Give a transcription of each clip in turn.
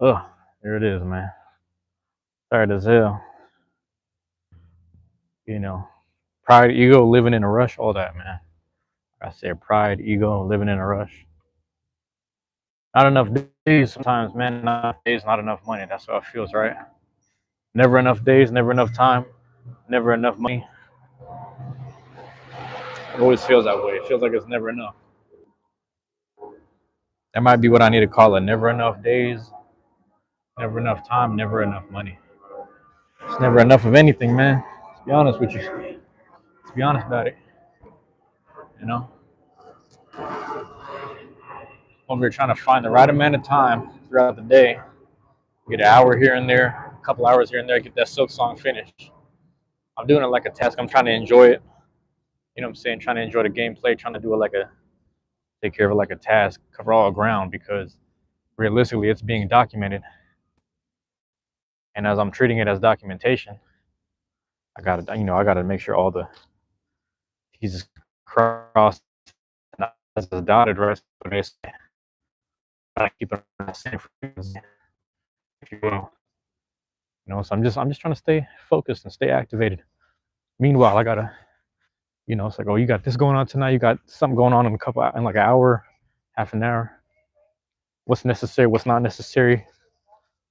Ugh, there it is, man. Tired as hell. You know, pride, ego, living in a rush, all that, man. I said pride, ego, living in a rush. Not enough days sometimes, man. Not enough days, not enough money. That's how it feels, right? Never enough days, never enough time, never enough money. It always feels that way. It feels like it's never enough. That might be what I need to call it. Never enough days, never enough time, never enough money. It's never enough of anything, man. To be honest with you. Let's be honest about it. You know, over here trying to find the right amount of time throughout the day. Get an hour here and there, a couple hours here and there, get that silk song finished. I'm doing it like a task. I'm trying to enjoy it. You know what I'm saying? Trying to enjoy the gameplay, trying to do it like a take care of it like a task, cover all ground because realistically it's being documented. And as I'm treating it as documentation, I gotta make sure all the T's crossed and I's dotted, right? So they keep it on the same frequency, if you will. You know, so I'm just trying to stay focused and stay activated. Meanwhile, I gotta, it's like, oh, you got this going on tonight. You got something going on in like an hour, half an hour. What's necessary? What's not necessary?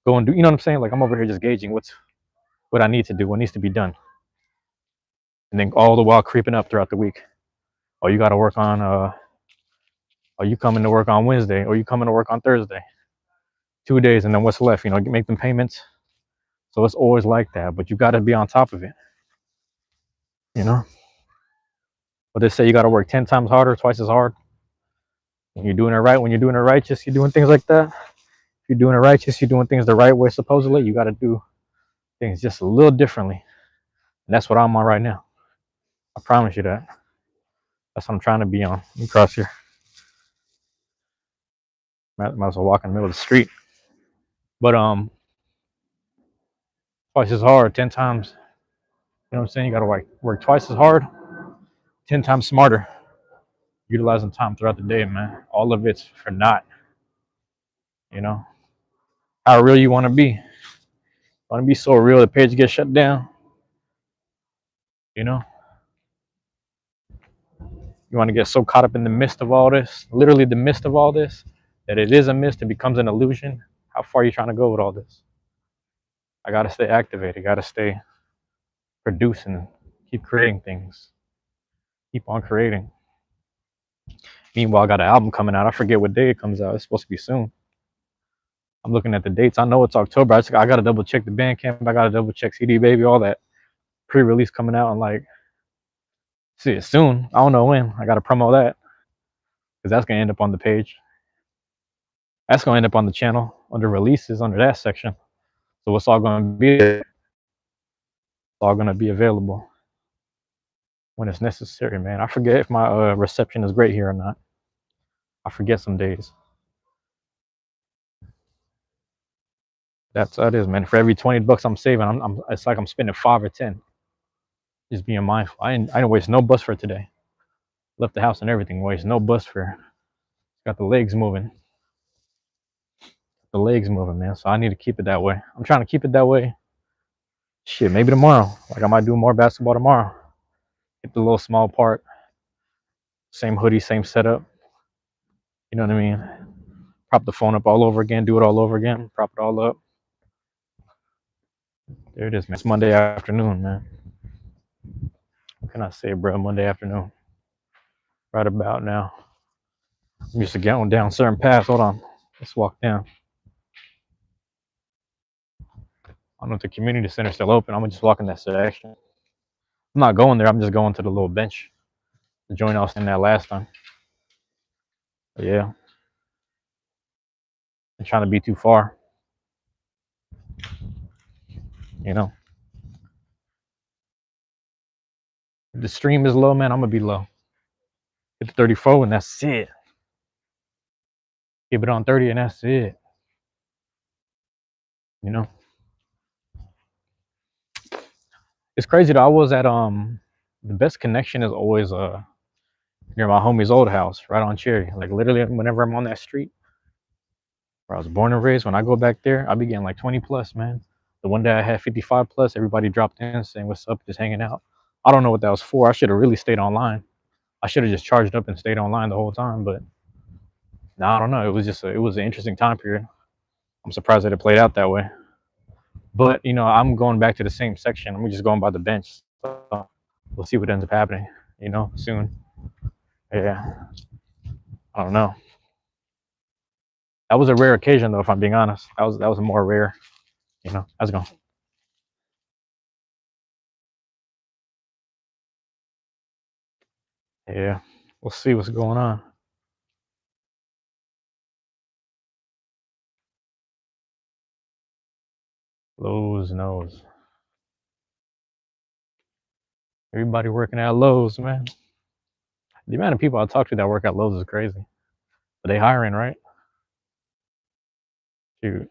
Go and do. You know what I'm saying? Like I'm over here just gauging what I need to do, what needs to be done, and then all the while creeping up throughout the week. Oh, you got to work on. Are you coming to work on Wednesday? Or you coming to work on Thursday? 2 days, and then what's left? Make them payments. So it's always like that, but you got to be on top of it. You know. But they say you got to work 10 times harder, twice as hard. When you're doing it right, when you're doing it righteous, you're doing things like that. If you're doing it righteous, you're doing things the right way, supposedly. You got to do things just a little differently. And that's what I'm on right now. I promise you that. That's what I'm trying to be on. Let me cross here. Might as well walk in the middle of the street. But twice as hard, 10 times. You know what I'm saying? You got to work twice as hard, 10 times smarter. Utilizing time throughout the day, man. All of it's for naught. You know? How real you want to be. Want to be so real the page gets shut down. You know? You want to get so caught up in the midst of all this, literally the midst of all this, that it is a mist and becomes an illusion. How far are you trying to go with all this? I got to stay activated. Got to stay producing. Keep creating things. Keep on creating. Meanwhile, I got an album coming out. I forget what day it comes out. It's supposed to be soon. I'm looking at the dates. I know it's October. I got to double check the Bandcamp. I got to double check CD Baby, all that pre-release coming out. And like, see it soon. I don't know when. I got to promo that because that's going to end up on the page. That's going to end up on the channel under releases, under that section. So it's all going to be there. It's all going to be available when it's necessary, man. I forget if my reception is great here or not. I forget some days. That's how it is, man. For every $20 I'm saving, it's like I'm spending 5 or 10. Just being mindful. I didn't waste no bus for today. Left the house and everything. Waste no bus for. Got the legs moving. The legs moving, man. So I need to keep it that way. I'm trying to keep it that way. Shit, maybe tomorrow. Like I might do more basketball tomorrow. Hit the little small part. Same hoodie, same setup. You know what I mean? Prop the phone up all over again. Do it all over again. Prop it all up. There it is, man. It's Monday afternoon, man. What can I say, bro? Monday afternoon. Right about now. I'm used to going down certain paths. Hold on. Let's walk down. I don't know if the community center's still open. I'm gonna just walk in that section. I'm not going there. I'm just going to the little bench. The joint I was in that last time. But yeah. I'm trying to be too far. You know. If the stream is low, man, I'm gonna be low. Hit the 34 and that's it. Keep it on 30 and that's it. You know. It's crazy though. I was at the best connection is always near my homie's old house, right on Cherry. Like literally whenever I'm on that street, where I was born and raised, when I go back there, I'll be getting like 20 plus, man. The one day I had 55 plus, everybody dropped in saying, "What's up?" Just hanging out. I don't know what that was for. I should have really stayed online. I should have just charged up and stayed online the whole time, but no, I don't know. It was just it was an interesting time period. I'm surprised that it played out that way. But I'm going back to the same section. I'm just going by the bench. So we'll see what ends up happening. Soon. Yeah, I don't know. That was a rare occasion, though. If I'm being honest, that was more rare. How's it going? Yeah, we'll see what's going on. Lowe's knows. Everybody working at Lowe's, man. The amount of people I talk to that work at Lowe's is crazy. But they hiring, right? Shoot.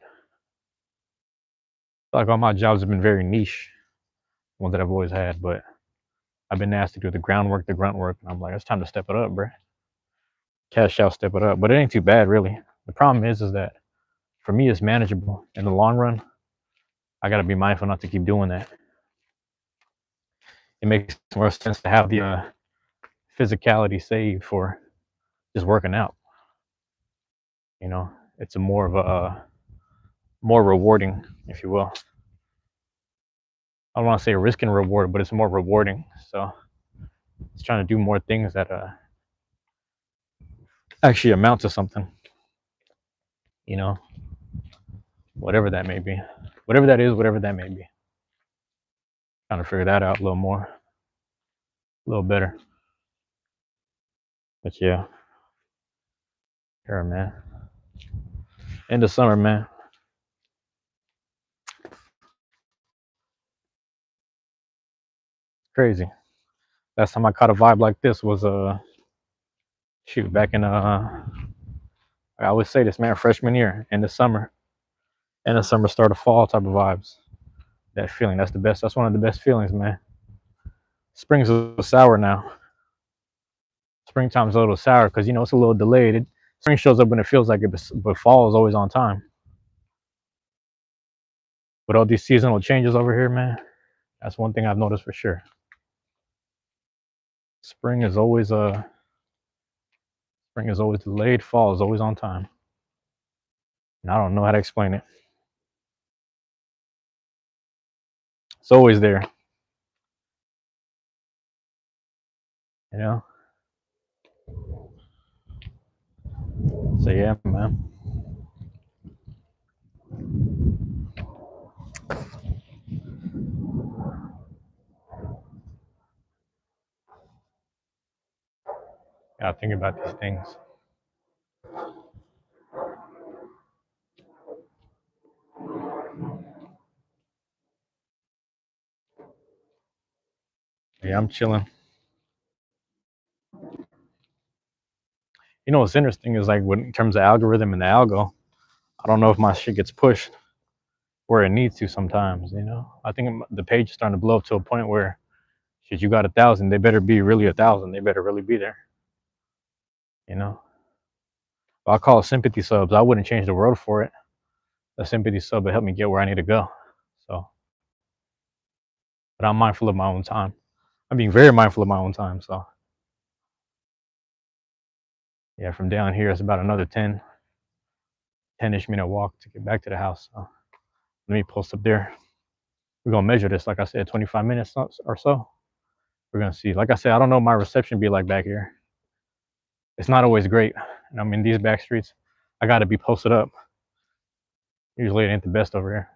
Like all my jobs have been very niche, ones that I've always had, but I've been asked to do the groundwork, the grunt work, and I'm like, it's time to step it up, bro. Cash out, step it up. But it ain't too bad, really. The problem is that for me, it's manageable. In the long run, I gotta be mindful not to keep doing that. It makes more sense to have the physicality saved for just working out. It's a more of a more rewarding, if you will. I don't want to say risk and reward, but it's more rewarding. So it's trying to do more things that actually amount to something. You know, whatever that may be, whatever that is, whatever that may be. Trying to figure that out a little more, a little better. But yeah, here, man. End of summer, man. Crazy. Last time I caught a vibe like this was shoot, back in I always say this, man, freshman year, in the summer, start of fall type of vibes. That feeling, that's the best. That's one of the best feelings, man. Spring's a little sour now. Springtime's a little sour because it's a little delayed. Spring shows up when it feels like it, but fall is always on time. With all these seasonal changes over here, man, that's one thing I've noticed for sure. Spring is always delayed. Fall is always on time. And I don't know how to explain it. It's always there. You know. So yeah, man. Gotta think about these things. Yeah, I'm chilling. What's interesting is like in terms of algorithm and the algo, I don't know if my shit gets pushed where it needs to sometimes. I think the page is starting to blow up to a point where shit, you got 1,000, they better be really 1,000. They better really be there. You know, I'll call it sympathy subs. I wouldn't change the world for it. A sympathy sub would help me get where I need to go. So, but I'm mindful of my own time. I'm being very mindful of my own time. So, yeah, from down here, it's about another 10-ish minute walk to get back to the house. So, let me post up there. We're gonna measure this, like I said, 25 minutes or so. We're gonna see. Like I said, I don't know what my reception be like back here. It's not always great. And I'm in these back streets. I gotta be posted up. Usually it ain't the best over here.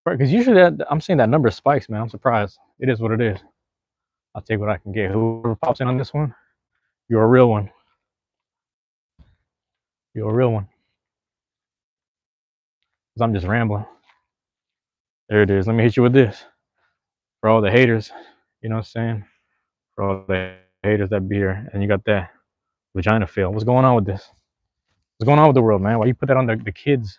Right, because usually I'm seeing that number spikes, man. I'm surprised. It is what it is. I'll take what I can get. Whoever pops in on this one, you're a real one. You're a real one. Because I'm just rambling. There it is. Let me hit you with this. For all the haters, you know what I'm saying? For all the haters that be here. And you got that vagina feel. What's going on with this? What's going on with the world, man? Why you put that on the kids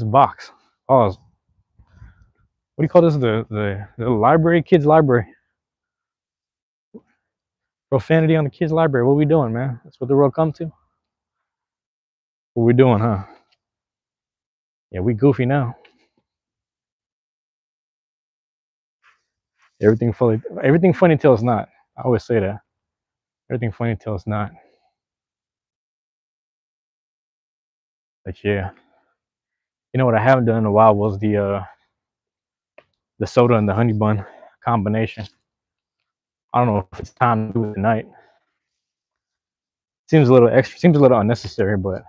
box? Pause. What do you call this? The library, kids library. Profanity on the kids' library. What we doing, man? That's what the world come to. What we doing, huh? Yeah, we goofy now. Everything funny till it's not. I always say that. Everything funny till it's not. But yeah, you know what I haven't done in a while was the soda and the honey bun combination. I don't know if it's time to do it tonight. Seems a little extra. Seems a little unnecessary, but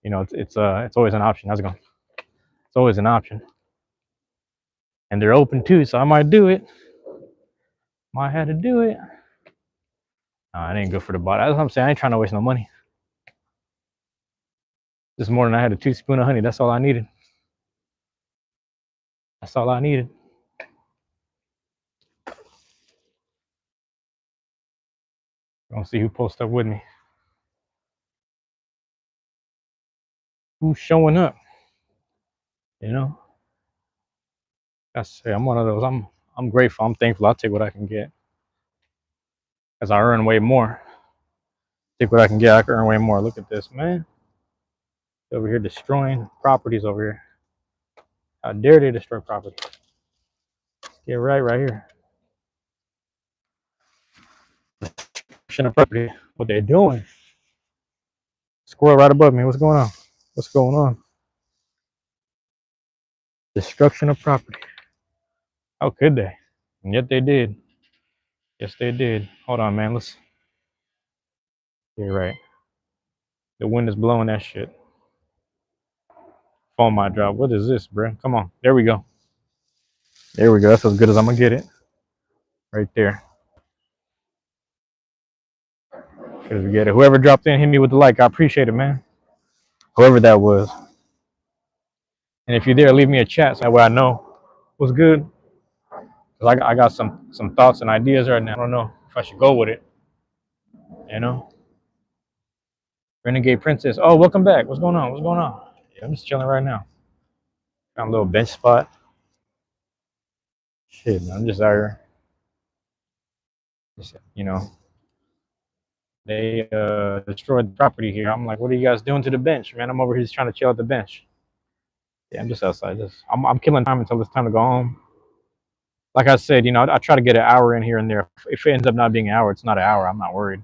you know, it's always an option. How's it going? It's always an option, and they're open too, so I might do it. Might have to do it. Nah, it ain't good for the body. That's what I'm saying. I ain't trying to waste no money. This morning I had a 2 spoon of honey. That's all I needed. That's all I needed. Gonna see who posts up with me. Who's showing up? You know, I'm one of those. I'm grateful. I'm thankful. I'll take what I can get. As I earn way more. Take what I can get. I can earn way more. Look at this, man. Over here destroying properties over here. How dare they destroy property? Get right here. Destruction of property. What they doing? Squirrel right above me. What's going on? What's going on? Destruction of property. How could they? And yet they did. Yes, they did. Hold on, man. You're right. The wind is blowing that shit. Phone might drop. What is this, bro? Come on. There we go. There we go. That's as good as I'm gonna get it. Right there. Cause we get it. Whoever dropped in, hit me with the like. I appreciate it, man. Whoever that was. And if you're there, leave me a chat so that way I know what's good. Cause I got some thoughts and ideas right now. I don't know if I should go with it. You know. Renegade Princess. Oh, welcome back. What's going on? What's going on? Yeah, I'm just chilling right now. Got a little bench spot. Shit, man, I'm just out here. Just, you know, they destroyed the property here. I'm like, what are you guys doing to the bench, man? I'm over here just trying to chill at the bench. Yeah, I'm just outside. I'm killing time until it's time to go home. Like I said, you know, I try to get an hour in here and there. If it ends up not being an hour, it's not an hour. I'm not worried.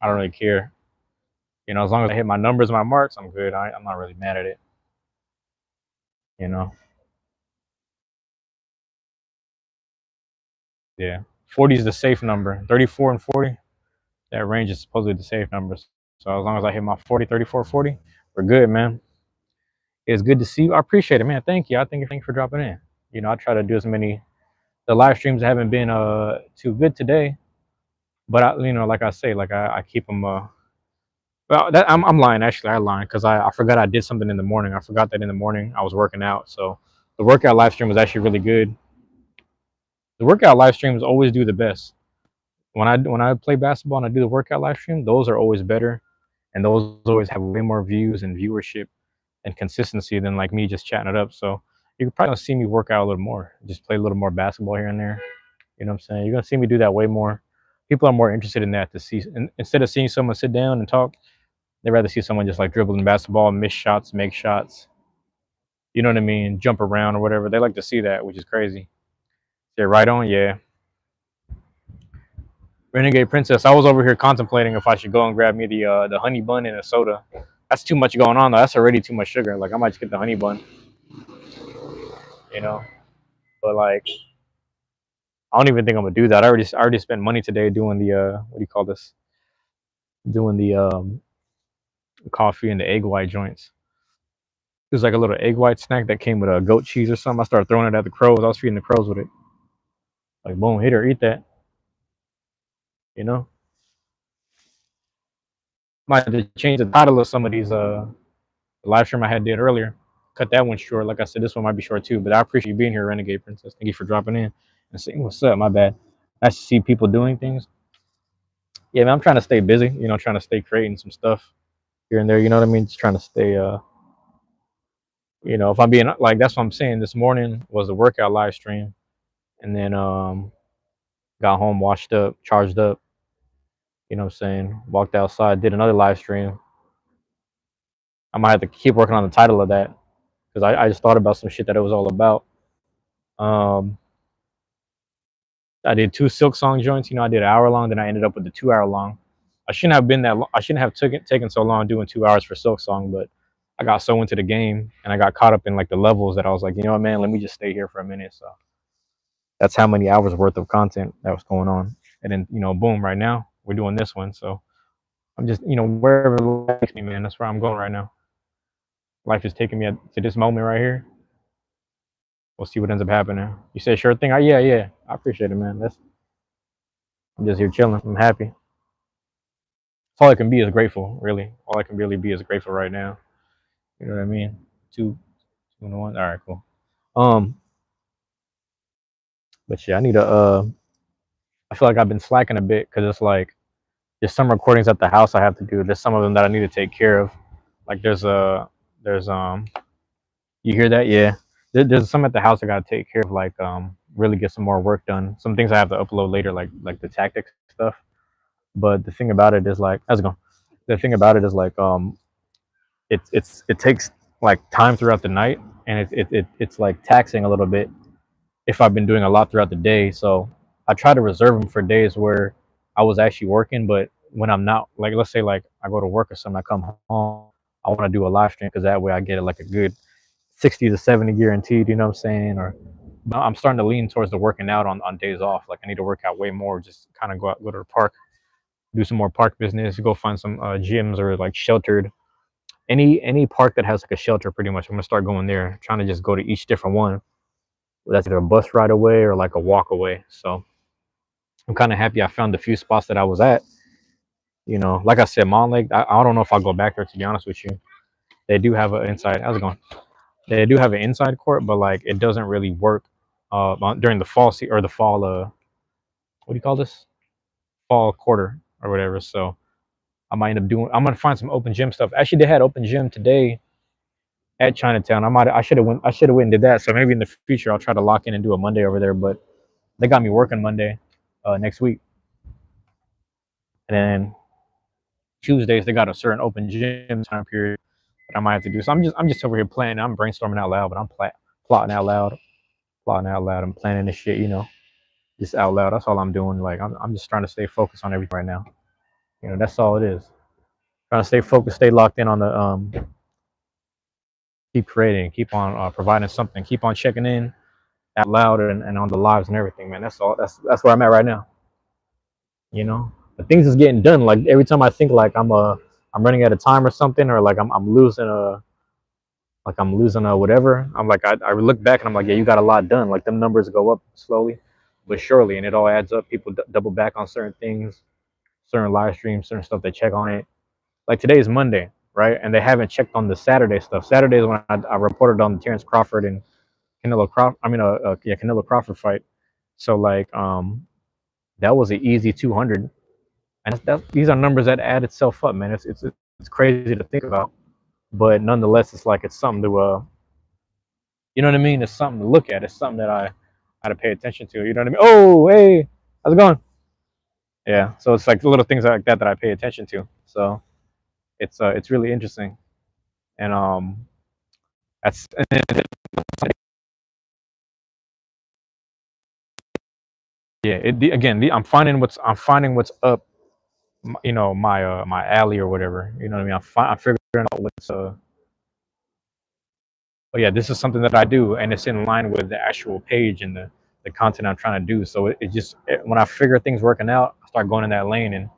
I don't really care. You know, as long as I hit my numbers, my marks, I'm good. I'm not really mad at it. You know. Yeah. 40 is the safe number. 34 and 40, that range is supposedly the safe numbers. So as long as I hit my 40, 34, 40, we're good, man. It's good to see you. I appreciate it, man. Thank you. Thank you for dropping in. You know, I try to do as many. The live streams haven't been too good today, but you know, like I say, like I keep them. Well, I'm lying. Actually, I lied because I forgot I did something in the morning. I forgot that in the morning I was working out. So the workout live stream was actually really good. The workout live streams always do the best. When I play basketball and I do the workout live stream, those are always better, and those always have way more views and viewership and consistency than like me just chatting it up. So you could probably see me work out a little more, just play a little more basketball here and there. You know what I'm saying? You're gonna see me do that way more. People are more interested in that to see, instead of seeing someone sit down and talk, they'd rather see someone just like dribbling basketball, miss shots, make shots. You know what I mean? Jump around or whatever. They like to see that, which is crazy. Yeah, right on. Yeah. Renegade Princess. I was over here contemplating if I should go and grab me the honey bun and a soda. That's too much going on though. That's already too much sugar. Like I might just get the honey bun, you know. But like I don't even think I'm gonna do that. I already spent money today doing the what do you call this? Doing the coffee and the egg white joints. It was like a little egg white snack that came with a goat cheese or something. I started throwing it at the crows. I was feeding the crows with it. Like boom, hit her, eat that. You know. Might have to change the title of some of these the live stream I had did earlier. Cut that one short. Like I said, this one might be short too. But I appreciate you being here, Renegade Princess. Thank you for dropping in and saying what's up. My bad. Nice to see people doing things. Yeah, man, I'm trying to stay busy. You know, trying to stay creating some stuff here and there. You know what I mean? Just trying to stay. You know, if I'm being like, that's what I'm saying. This morning was a workout live stream, and then got home, washed up, charged up, You know what I'm saying? Walked outside, did another live stream. I might have to keep working on the title of that because I just thought about some shit that it was all about. Um, I did two Silk Song joints. You know, I did an hour long, then I ended up with the 2 hour long. I shouldn't have been that. I shouldn't have taken so long doing 2 hours for Silk Song, but I got so into the game and I got caught up in like the levels that I was like, you know what, man, let me just stay here for a minute. So that's how many hours worth of content that was going on. And then boom, right now we're doing this one. So I'm just wherever life takes me, man. That's where I'm going right now. Life is taking me to this moment right here. We'll see what ends up happening. You said sure thing. Yeah, yeah. I appreciate it, man. I'm just here chilling. I'm happy. That's all I can be is grateful, really. All I can really be is grateful right now. You know what I mean? Two and one. All right, cool. Um, but yeah, I need to. I feel like I've been slacking a bit because it's like there's some recordings at the house I have to do. There's some of them that I need to take care of. Like there's you hear that? Yeah. There's some at the house I gotta take care of. Like really get some more work done. Some things I have to upload later, like the tactics stuff. But the thing about it is like, how's it going? The thing about it is like it takes like time throughout the night, and it's like taxing a little bit if I've been doing a lot throughout the day. So I try to reserve them for days where I was actually working, but when I'm not, like let's say like I go to work or something, I come home, I want to do a live stream because that way I get like a good 60 to 70 guaranteed. You know what I'm saying? Or I'm starting to lean towards the working out on days off. Like I need to work out way more. Just kind of go to the park, do some more park business, go find some gyms or like sheltered any park that has like a shelter. Pretty much, I'm gonna start going there, trying to just go to each different one. That's either a bus ride away or like a walk away. So I'm kind of happy I found the few spots that I was at. Like I said, Mon Lake. I don't know if I'll go back there, to be honest with you. They do have an inside. How's it going? They do have an inside court, but like it doesn't really work during the fall or the fall. What do you call this? Fall quarter or whatever. So I might end up doing. I'm gonna find some open gym stuff. Actually, they had open gym today at Chinatown. I should have went and did that. So maybe in the future I'll try to lock in and do a Monday over there. But they got me working Monday next week, and then Tuesdays they got a certain open gym time period that I might have to do. So I'm just over here planning. I'm brainstorming out loud, but I'm plotting out loud, plotting out loud. I'm planning this shit, just out loud. That's all I'm doing. Like I'm just trying to stay focused on everything right now. That's all it is. Trying to stay focused, stay locked in on the keep creating, keep on providing something, keep on checking in out loud and on the lives and everything, man. That's all. That's where I'm at right now. But things is getting done. Like every time I think like I'm running out of time or something, or like I'm losing a whatever. I'm like I look back and I'm like, yeah, you got a lot done. Like them numbers go up slowly but surely, and it all adds up. People double back on certain things, certain live streams, certain stuff. They check on it. Like today is Monday, right? And they haven't checked on the Saturday stuff. Saturday is when I reported on the Terrence Crawford and Canelo Crawford. I mean, Canelo Crawford fight. So like, that was an easy 200, and these are numbers that add itself up, man. It's crazy to think about, but nonetheless, it's like it's something to you know what I mean? It's something to look at. It's something that I had to pay attention to. You know what I mean? Oh, hey, how's it going? Yeah. So it's like the little things like that I pay attention to. So it's really interesting, and that's and yeah. I'm finding what's up. My alley or whatever. You know what I mean? I'm figuring out what's oh yeah, this is something that I do, and it's in line with the actual page and the content I'm trying to do. So when I figure things working out, I start going in that lane. And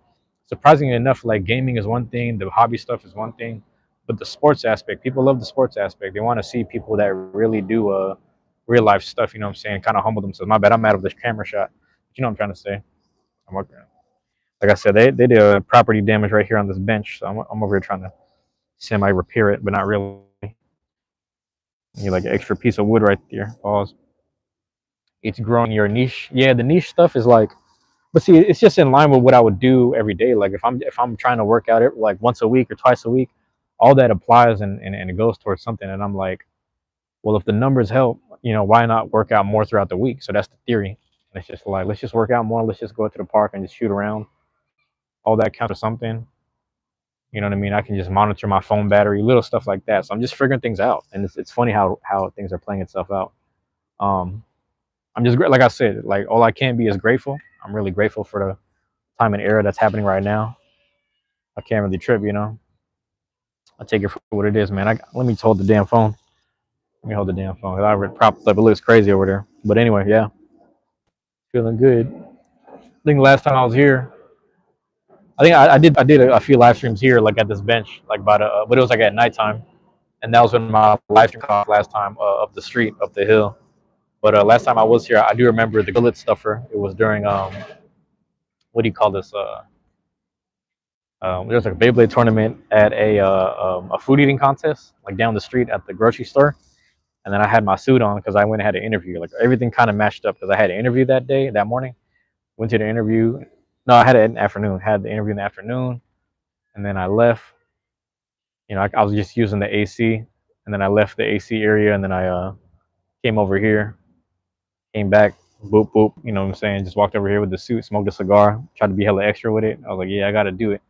surprisingly enough, like gaming is one thing, the hobby stuff is one thing, but the sports aspect, people love the sports aspect. They want to see people that really do real life stuff. You know what I'm saying? Kind of humble themselves. My bad, I'm out of this camera shot. But you know what I'm trying to say? I'm working. Like I said, they did a property damage right here on this bench, so I'm over here trying to semi repair it, but not really. You like an extra piece of wood right there. Pause. It's growing your niche. Yeah, the niche stuff is like, but see, it's just in line with what I would do every day. Like if I'm trying to work out it like once a week or twice a week, all that applies and it goes towards something. And I'm like, well, if the numbers help, why not work out more throughout the week? So that's the theory. And it's just like let's just work out more. Let's just go to the park and just shoot around. all that counts for something. You know what I mean? I can just monitor my phone battery, little stuff like that. So I'm just figuring things out, and it's funny how things are playing itself out. Um, I'm just like I said, like all I can be is grateful. I'm really grateful for the time and era that's happening right now. I can't really trip, you know. I take it for what it is, man. Let me hold the damn phone. Let me hold the damn phone. I read propped up. It looks crazy over there. But anyway, yeah, feeling good. I think last time I was here, I think I did a few live streams here, like at this bench, like about but it was like at nighttime, and that was when my live stream caught last time up the street, up the hill. But last time I was here, I do remember the gullet stuffer. It was during what do you call this? There was like a Beyblade tournament at a food eating contest, like down the street at the grocery store. And then I had my suit on because I went and had an interview. Like everything kind of matched up because I had an interview that day, that morning. Went to the interview. No, I had it in the afternoon. Had the interview in the afternoon, and then I left. You know, I was just using the AC, and then I left the AC area, and then I came over here, came back, boop boop. You know what I'm saying? Just walked over here with the suit, smoked a cigar, tried to be hella extra with it. I was like, yeah, I got to do it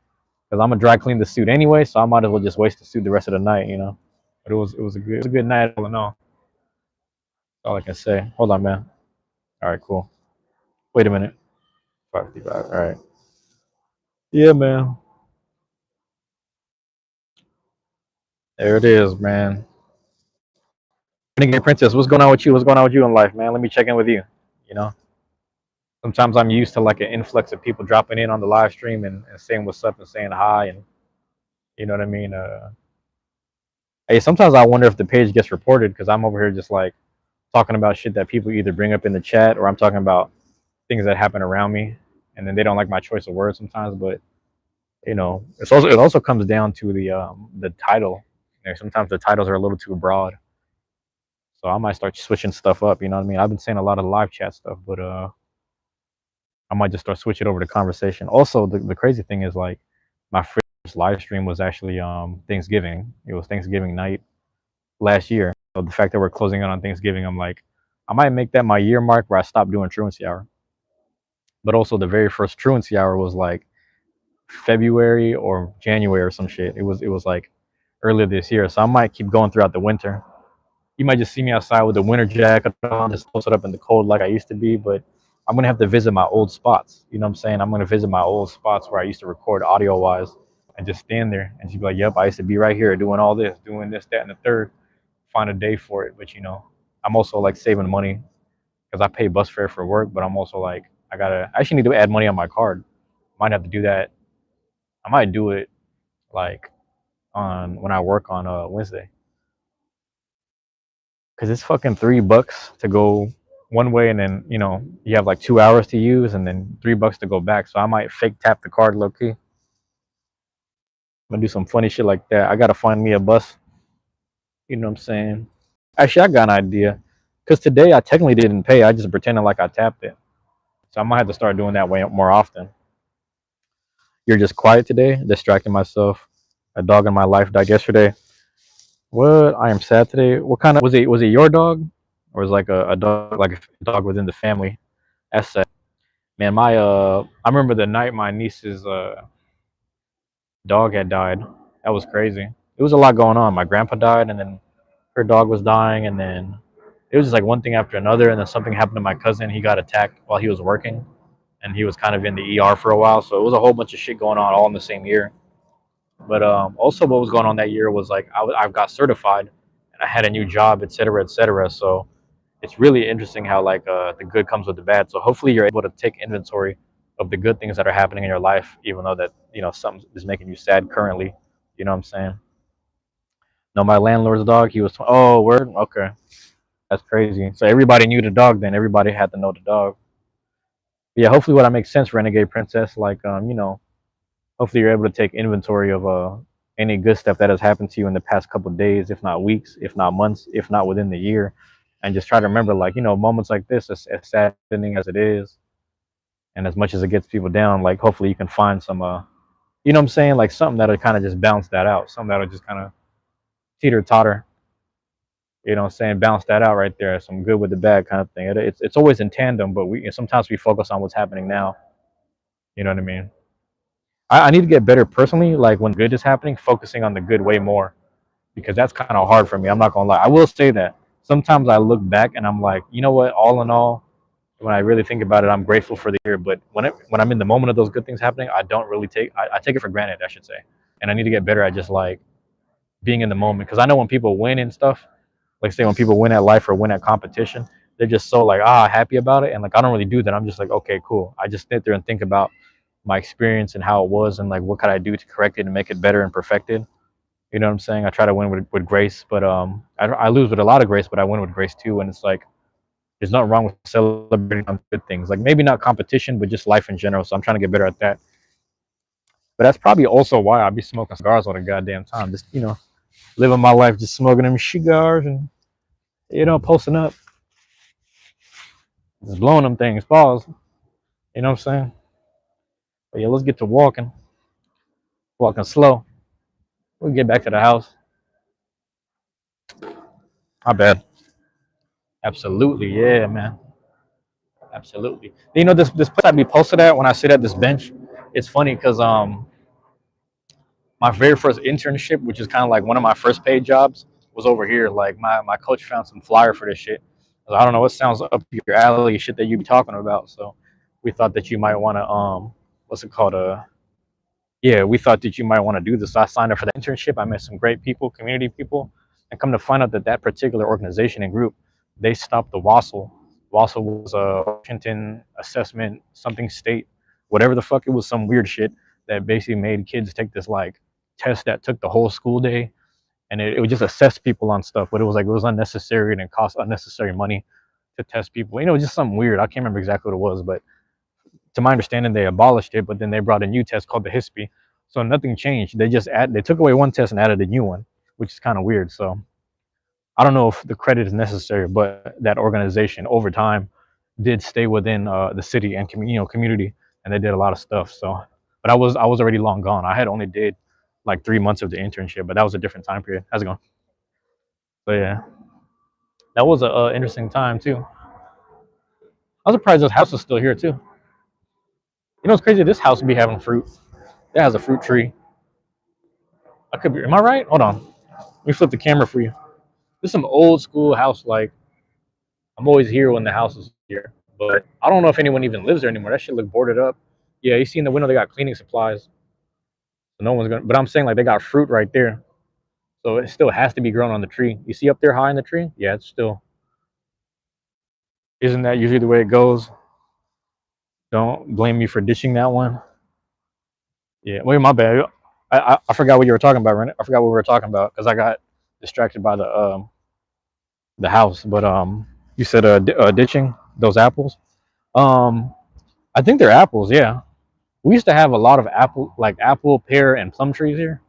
because I'm gonna dry clean the suit anyway, so I might as well just waste the suit the rest of the night. You know, but it was a good night all in all. That's all I can say. Hold on, man. All right, cool. Wait a minute. 555. All right. Yeah, man. There it is, man. Renegade Princess, what's going on with you? What's going on with you in life, man? Let me check in with you. You know, sometimes I'm used to like an influx of people dropping in on the live stream and saying what's up and saying hi, and you know what I mean. Hey, sometimes I wonder if the page gets reported because I'm over here just like talking about shit that people either bring up in the chat or I'm talking about things that happen around me, and then they don't like my choice of words sometimes. But you know, it also comes down to the title. You know, sometimes the titles are a little too broad. So I might start switching stuff up. You know what I mean? I've been saying a lot of live chat stuff, but I might just start switching over to conversation. Also, the crazy thing is like my first live stream was actually Thanksgiving. It was Thanksgiving night last year. So the fact that we're closing in on Thanksgiving, I'm like, I might make that my year mark where I stop doing truancy hour. But also the very first truancy hour was like February or January or some shit. It was like earlier this year. So I might keep going throughout the winter. You might just see me outside with a winter jacket on, just posted up in the cold like I used to be. But I'm gonna have to visit my old spots. You know what I'm saying? I'm gonna visit my old spots where I used to record audio wise, and just stand there and just be like, "Yep, I used to be right here doing all this, doing this, that, and the third." Find a day for it. But you know, I'm also like saving money because I pay bus fare for work. But I'm also like, I actually need to add money on my card. Might have to do that. I might do it like on when I work on Wednesday, because it's fucking $3 to go one way, and then you know you have like 2 hours to use, and then $3 to go back. So I might fake tap the card low key. I'm gonna do some funny shit like that. I gotta find me a bus. You know what I'm saying? Actually, I got an idea. Cause today I technically didn't pay. I just pretended like I tapped it. So I might have to start doing that way more often. You're just quiet today, distracting myself. A dog in my life died yesterday. What? I am sad today. What kind of was it your dog? Or was it like a dog, like a dog within the family? That's sad. Man, I remember the night my niece's dog had died. That was crazy. It was a lot going on. My grandpa died, and then her dog was dying, and then it was just like one thing after another, and then something happened to my cousin. He got attacked while he was working, and he was kind of in the ER for a while. So it was a whole bunch of shit going on all in the same year. But also, what was going on that year was like I got certified, and I had a new job, et cetera, et cetera. So it's really interesting how like the good comes with the bad. So hopefully you're able to take inventory of the good things that are happening in your life, even though that you know something is making you sad currently. You know what I'm saying? No, my landlord's dog. He was oh word okay. That's crazy. So everybody knew the dog then. Everybody had to know the dog. But yeah, hopefully what I make sense, Renegade Princess. Like you know, hopefully you're able to take inventory of any good stuff that has happened to you in the past couple of days, if not weeks, if not months, if not within the year, and just try to remember like, you know, moments like this, as saddening as it is, and as much as it gets people down, like hopefully you can find some you know what I'm saying, like something that'll kind of just balance that out, something that'll just kind of teeter totter, you know what I'm saying, balance that out right there, some good with the bad kind of thing. It's always in tandem, but we sometimes we focus on what's happening now. You know what I mean? I need to get better personally. Like when good is happening, focusing on the good way more because that's kind of hard for me. I'm not gonna lie. I will say that sometimes I look back and I'm like, you know what? All in all, when I really think about it, I'm grateful for the year. But when I'm in the moment of those good things happening, I don't really I take it for granted, I should say. And I need to get better at just like being in the moment because I know when people win and stuff, like say when people win at life or win at competition, they're just so like happy about it. And like I don't really do that. I'm just like, okay, cool. I just sit there and think about my experience and how it was and like what could I do to correct it and make it better and perfect it. You know what I'm saying? I try to win with grace, but I lose with a lot of grace, but I win with grace too. And it's like there's nothing wrong with celebrating on good things. Like maybe not competition, but just life in general. So I'm trying to get better at that. But that's probably also why I be smoking cigars all the goddamn time. Just living my life, just smoking them cigars and posting up, just blowing them things. Pause. You know what I'm saying? But yeah, let's get to walking slow. We'll get back to the house. My bad. Absolutely, yeah, man. Absolutely. This place I be posted at when I sit at this bench. It's funny because my very first internship, which is kind of like one of my first paid jobs, was over here. Like my coach found some flyer for this shit. I don't know what sounds up your alley, shit that you be talking about. So we thought that you might want to what's it called yeah, we thought that you might want to do this. So I signed up for the internship. I met some great people, community people, and come to find out that that particular organization and group, they stopped the WASL. WASL was a Washington assessment, something state, whatever the fuck it was, some weird shit that basically made kids take this like test that took the whole school day, and it would just assess people on stuff. But it was like it was unnecessary and it cost unnecessary money to test people. Just something weird. I can't remember exactly what it was, but to my understanding, they abolished it, but then they brought a new test called the HISPE. So nothing changed. They took away one test and added a new one, which is kind of weird. So I don't know if the credit is necessary, but that organization over time did stay within the city and community, and they did a lot of stuff. So, but I was already long gone. I had only did like 3 months of the internship, but that was a different time period. How's it going? So yeah, that was a interesting time too. I was surprised this house is still here too. It's crazy. This house be having fruit. It has a fruit tree. I could be. Am I right? Hold on. Let me flip the camera for you. This is some old school house. Like I'm always here when the house is here, but I don't know if anyone even lives there anymore. That shit look boarded up. Yeah, you see in the window they got cleaning supplies. So no one's gonna. But I'm saying like they got fruit right there, so it still has to be grown on the tree. You see up there high in the tree? Yeah, it's still. Isn't that usually the way it goes? Don't blame me for ditching that one. Yeah, wait, my bad. I forgot what you were talking about, right? I forgot what we were talking about because I got distracted by the house. But you said ditching those apples. Um, I think they're apples. Yeah, we used to have a lot of apple, pear, and plum trees here.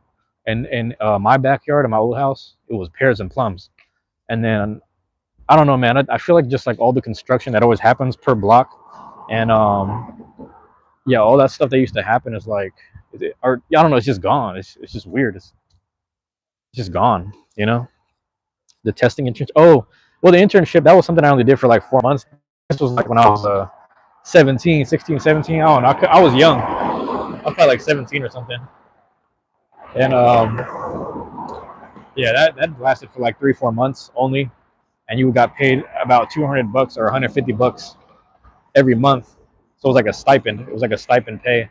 And in my backyard in my old house, it was pears and plums. And then I don't know, man. I feel like just like all the construction that always happens per block, and yeah, all that stuff that used to happen is like, or I don't know, it's just gone. It's just weird. It's just gone. The testing internship. Oh, well, the internship, that was something I only did for like 4 months. This was like when I was 17, 16, 17. I don't know. I was young. I was probably like 17 or something. And yeah, that lasted for like 3, 4 months only. And you got paid about $200 or $150 every month. So it was like a stipend. It was like a stipend pay.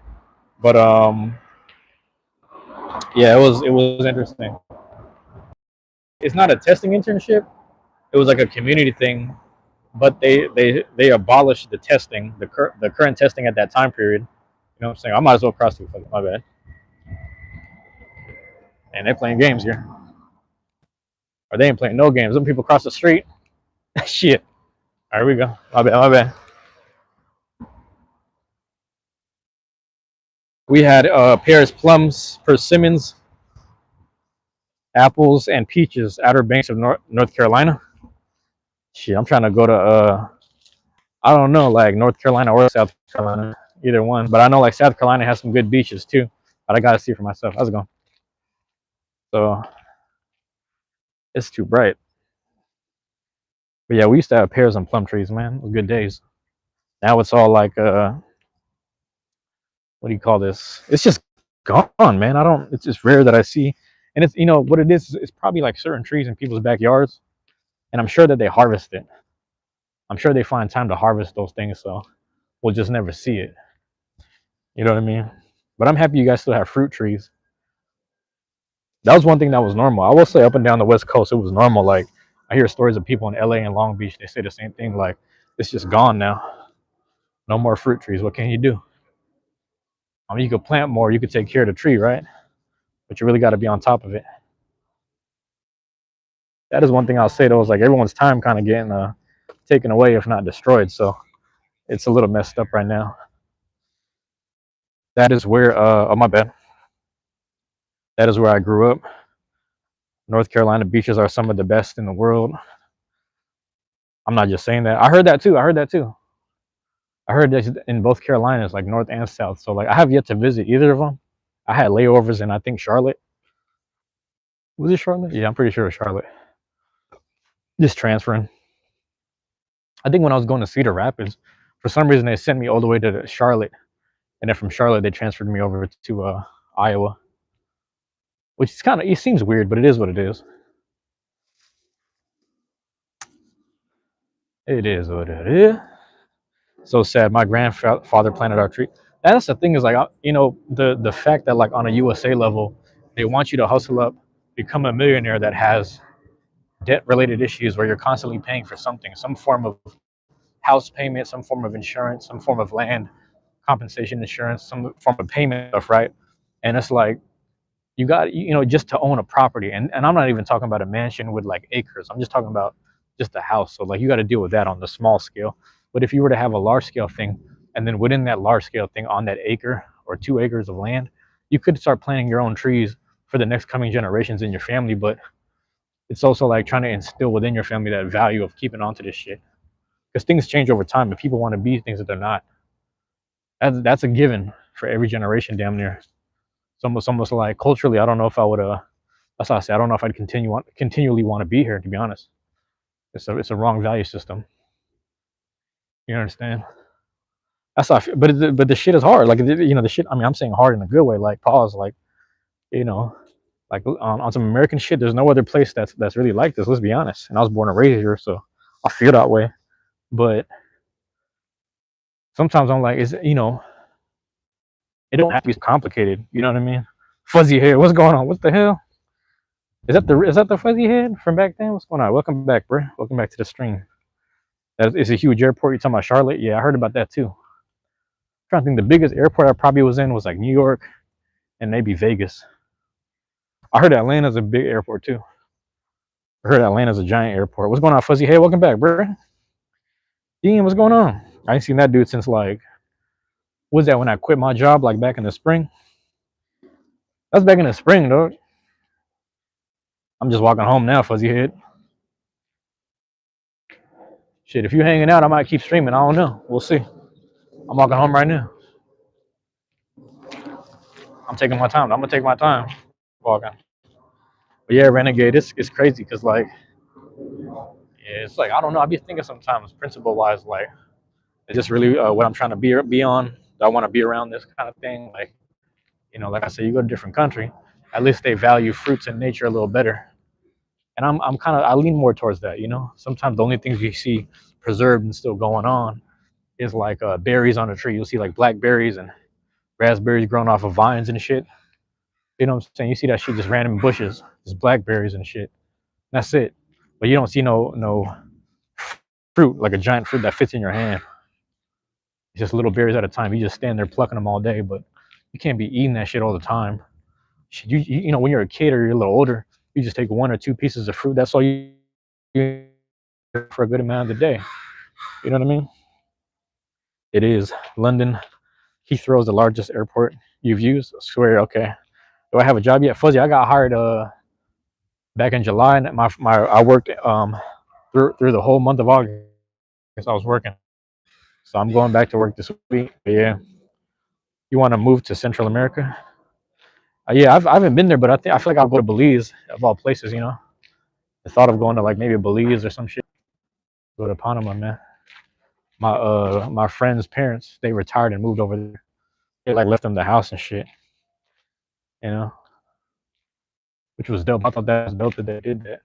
But yeah, it was interesting. It's not a testing internship. It was like a community thing, but they abolished the testing, the current testing at that time period. You know what I'm saying? I might as well cross the my bad. And they're playing games here, or they ain't playing no games. Some people cross the street. Shit. All right, we go. My bad. My bad. We had pears, plums, persimmons, apples, and peaches. Outer Banks of North Carolina. Shit, I'm trying to go to I don't know, like North Carolina or South Carolina, either one. But I know like South Carolina has some good beaches too. But I gotta see for myself. How's it going? So it's too bright. But yeah, we used to have pears and plum trees, man. It was good days. Now it's all like what do you call this? It's just gone, man. I don't. It's just rare that I see, and it's what it is. It's probably like certain trees in people's backyards, and I'm sure that they harvest it. I'm sure they find time to harvest those things, so we'll just never see it. You know what I mean? But I'm happy you guys still have fruit trees. That was one thing that was normal. I will say up and down the West Coast, it was normal. Like I hear stories of people in LA and Long Beach. They say the same thing. Like it's just gone now. No more fruit trees. What can you do? I mean, you could plant more. You could take care of the tree, right? But you really got to be on top of it. That is one thing I'll say though. Is like everyone's time kind of getting taken away, if not destroyed. So it's a little messed up right now. That is where. Oh my bad. That is where I grew up. North Carolina beaches are some of the best in the world. I'm not just saying that. I heard that too. I heard that in both Carolinas, like North and South. So like I have yet to visit either of them. I had layovers in I think Charlotte. Was it Charlotte? Yeah, I'm pretty sure it was Charlotte. Just transferring. I think when I was going to Cedar Rapids, for some reason they sent me all the way to Charlotte, and then from Charlotte they transferred me over to Iowa, which is kind of it seems weird, but it is what it is. It is what it is. So sad. My grandfather planted our tree. That's the thing is like the fact that like on a USA level, they want you to hustle up, become a millionaire that has debt related issues where you're constantly paying for something, some form of house payment, some form of insurance, some form of land compensation insurance, some form of payment stuff, right? And it's like you got just to own a property, and I'm not even talking about a mansion with like acres. I'm just talking about just a house. So like you got to deal with that on the small scale. But if you were to have a large scale thing, and then within that large scale thing on that acre or 2 acres of land, you could start planting your own trees for the next coming generations in your family. But it's also like trying to instill within your family that value of keeping on to this shit, because things change over time and people want to be things that they're not. That's a given for every generation damn near. It's almost like culturally I don't know if I would that's how I say I don't know if I'd continually want to be here, to be honest. It's a wrong value system. You understand? That's how I feel. But the shit is hard. Like the shit. I mean, I'm saying hard in a good way. Like pause. Like you know, like on some American shit. There's no other place that's really like this. Let's be honest. And I was born and raised here, so I feel that way. But sometimes I'm like, it don't have to be complicated. You know what I mean? Fuzzy hair. What's going on? What the hell? Is that the fuzzy head from back then? What's going on? Welcome back, bro. Welcome back to the stream. It's a huge airport. You talking about Charlotte? Yeah, I heard about that too. I'm trying to think. The biggest airport I probably was in was like New York and maybe Vegas. I heard Atlanta's a big airport too. I heard Atlanta's a giant airport. What's going on, fuzzy head? Welcome back, bro. Dean, what's going on? I ain't seen that dude since like, was that when I quit my job like back in the spring? That's back in the spring, dog. I'm just walking home now, fuzzy head. Shit, if you hanging out, I might keep streaming. I don't know. We'll see. I'm walking home right now. I'm taking my time. I'm gonna take my time walking. But yeah, Renegade, it's crazy because like, yeah, it's like I don't know. I be thinking sometimes, principle wise, like, is this really what I'm trying to be on? Do I want to be around this kind of thing? Like, like I said, you go to a different country, at least they value fruits and nature a little better. And I'm kind of I lean more towards that. Sometimes the only things you see preserved and still going on is like berries on a tree. You'll see like blackberries and raspberries growing off of vines and shit. You know what I'm saying? You see that shit just random bushes, just blackberries and shit. That's it. But you don't see no fruit, like a giant fruit that fits in your hand. It's just little berries at a time. You just stand there plucking them all day, but you can't be eating that shit all the time. When you're a kid or you're a little older, you just take 1 or 2 pieces of fruit. That's all you for a good amount of the day. You know what I mean? It is. London Heathrow is the largest airport you've used. I swear. Okay. Do I have a job yet? Fuzzy, I got hired back in July, and I worked through the whole month of August. I was working, so I'm going back to work this week. But yeah, you want to move to Central America? Yeah, I haven't been there, but I feel like I'll go to Belize of all places. The thought of going to like maybe Belize or some shit. Go to Panama, man. My friend's parents, they retired and moved over there. They like left them the house and shit. you know, which was dope. I thought that was dope that they did that.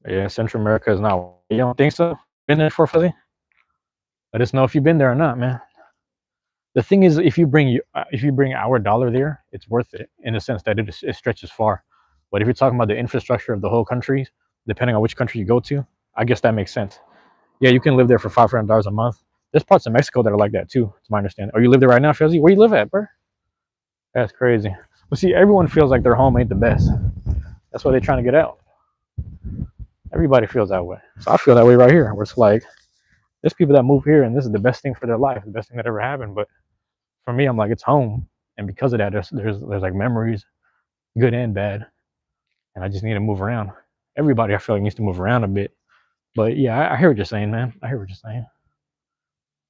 Yeah, Central America is not. You don't think so? Been there for Fuzzy? Let us know if you've been there or not, man. The thing is, if you bring our dollar there, it's worth it in the sense that it stretches far. But if you're talking about the infrastructure of the whole country, depending on which country you go to, I guess that makes sense. Yeah, you can live there for $500 a month. There's parts of Mexico that are like that too, to my understanding. Oh, you live there right now, Fuzzy? Where you live at, bro? That's crazy. But see, everyone feels like their home ain't the best. That's why they're trying to get out. Everybody feels that way. So I feel that way right here, where it's like there's people that move here and this is the best thing for their life, the best thing that ever happened. But for me, I'm like, it's home. And because of that, there's like memories, good and bad. And I just need to move around. Everybody I feel like needs to move around a bit. But yeah, I hear what you're saying, man. I hear what you're saying.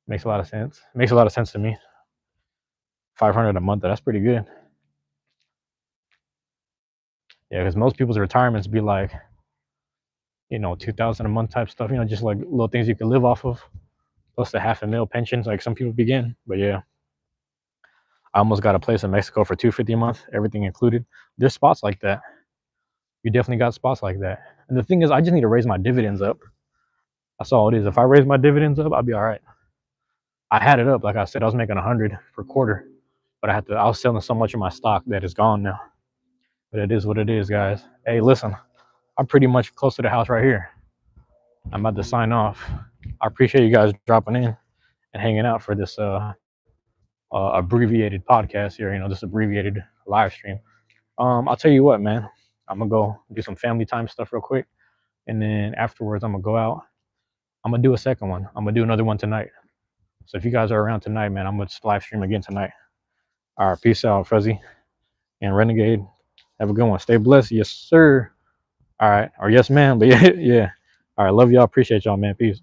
Makes a lot of sense. Makes a lot of sense to me. 500 a month, that's pretty good. Yeah, because most people's retirements be like, 2,000 a month type stuff, just like little things you can live off of, plus the $500,000 pensions, like some people begin. But yeah, I almost got a place in Mexico for $250 a month, everything included. There's spots like that. You definitely got spots like that. And the thing is, I just need to raise my dividends up. That's all it is. If I raise my dividends up, I'll be all right. I had it up, like I said, I was making 100 per quarter, but I was selling so much of my stock that it's gone now. But it is what it is, guys. Hey, listen, I'm pretty much close to the house right here. I'm about to sign off. I appreciate you guys dropping in and hanging out for this abbreviated podcast here. This abbreviated live stream. I'll tell you what, man. I'm gonna go do some family time stuff real quick, and then afterwards, I'm gonna go out. I'm gonna do a second one. I'm gonna do another one tonight. So if you guys are around tonight, man, I'm gonna live stream again tonight. All right, peace out, Fuzzy and Renegade. Have a good one. Stay blessed, yes sir. All right, or yes ma'am, but yeah, yeah. All right, love y'all. Appreciate y'all, man. Peace.